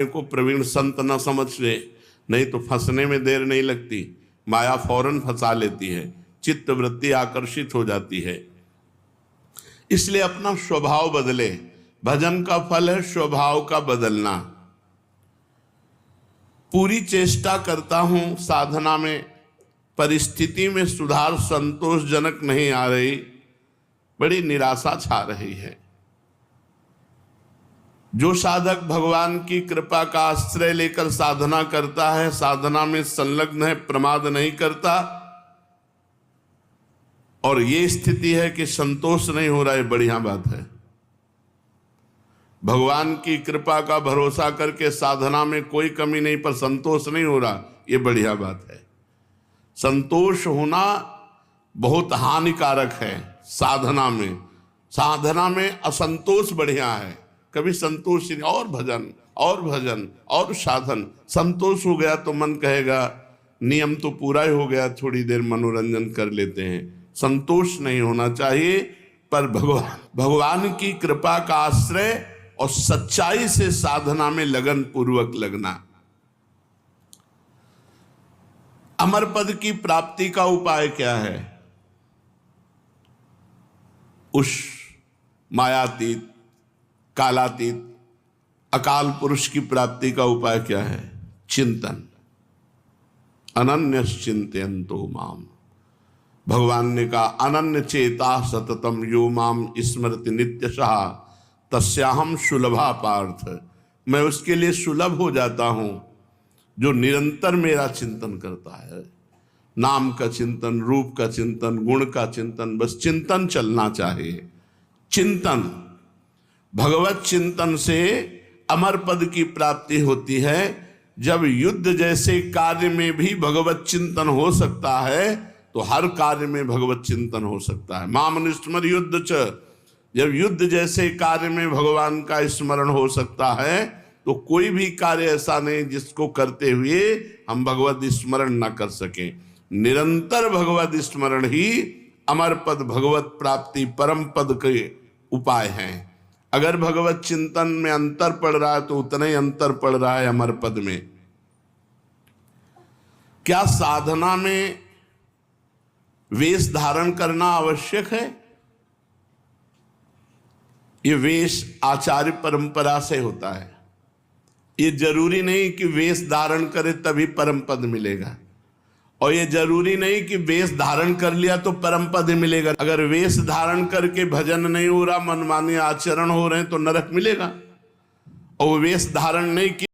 को प्रवीण संत न समझ ले, नहीं तो फंसने में देर नहीं लगती। माया फौरन फंसा लेती है, चित्त वृत्ति आकर्षित हो जाती है। इसलिए अपना स्वभाव बदले। भजन का फल है स्वभाव का बदलना। पूरी चेष्टा करता हूं साधना में, परिस्थिति में सुधार संतोषजनक नहीं आ रही, बड़ी निराशा छा रही है। जो साधक भगवान की कृपा का आश्रय लेकर साधना करता है, साधना में संलग्न है, प्रमाद नहीं करता, और ये स्थिति है कि संतोष नहीं हो रहा है, बढ़िया बात है। भगवान की कृपा का भरोसा करके साधना में कोई कमी नहीं पर संतोष नहीं हो रहा, ये बढ़िया बात है। संतोष होना बहुत हानिकारक है साधना में। साधना में असंतोष बढ़िया है। कभी संतोष नहीं, और भजन और भजन और साधन। संतोष हो गया तो मन कहेगा नियम तो पूरा ही हो गया, थोड़ी देर मनोरंजन कर लेते हैं। संतोष नहीं होना चाहिए, पर भगवान की कृपा का आश्रय और सच्चाई से साधना में लगन पूर्वक लगना। अमर पद की प्राप्ति का उपाय क्या है? उस मायातीत, कालातीत, अकाल पुरुष की प्राप्ति का उपाय क्या है? चिंतन। अनन्यश्चिन्तयन्तो माम। भगवान ने कहा अनन्य चेता सततम यो माम स्मरति नित्यशः तस्याहम सुलभा पार्थ। मैं उसके लिए सुलभ हो जाता हूं जो निरंतर मेरा चिंतन करता है। नाम का चिंतन, रूप का चिंतन, गुण का चिंतन, बस चिंतन चलना चाहिए। चिंतन, भगवत चिंतन से अमर पद की प्राप्ति होती है। जब युद्ध जैसे कार्य में भी भगवत चिंतन हो सकता है तो हर कार्य में भगवत चिंतन हो सकता है। मामनुस्मर युद्ध च, जब युद्ध जैसे कार्य में भगवान का स्मरण हो सकता है तो कोई भी कार्य ऐसा नहीं जिसको करते हुए हम भगवत स्मरण न कर सकें। निरंतर भगवत स्मरण ही अमर पद, भगवत प्राप्ति, परम पद के उपाय हैं। अगर भगवत चिंतन में अंतर पड़ रहा है तो उतना ही अंतर पड़ रहा है अमर पद में। क्या साधना में वेश धारण करना आवश्यक है? ये वेश आचार्य परंपरा से होता है। ये जरूरी नहीं कि वेश धारण करे तभी परम पद मिलेगा, और ये जरूरी नहीं कि वेश धारण कर लिया तो परम पद मिलेगा। अगर वेश धारण करके भजन नहीं हो रहा, मनमानी आचरण हो रहे हैं तो नरक मिलेगा। और वेश धारण नहीं किया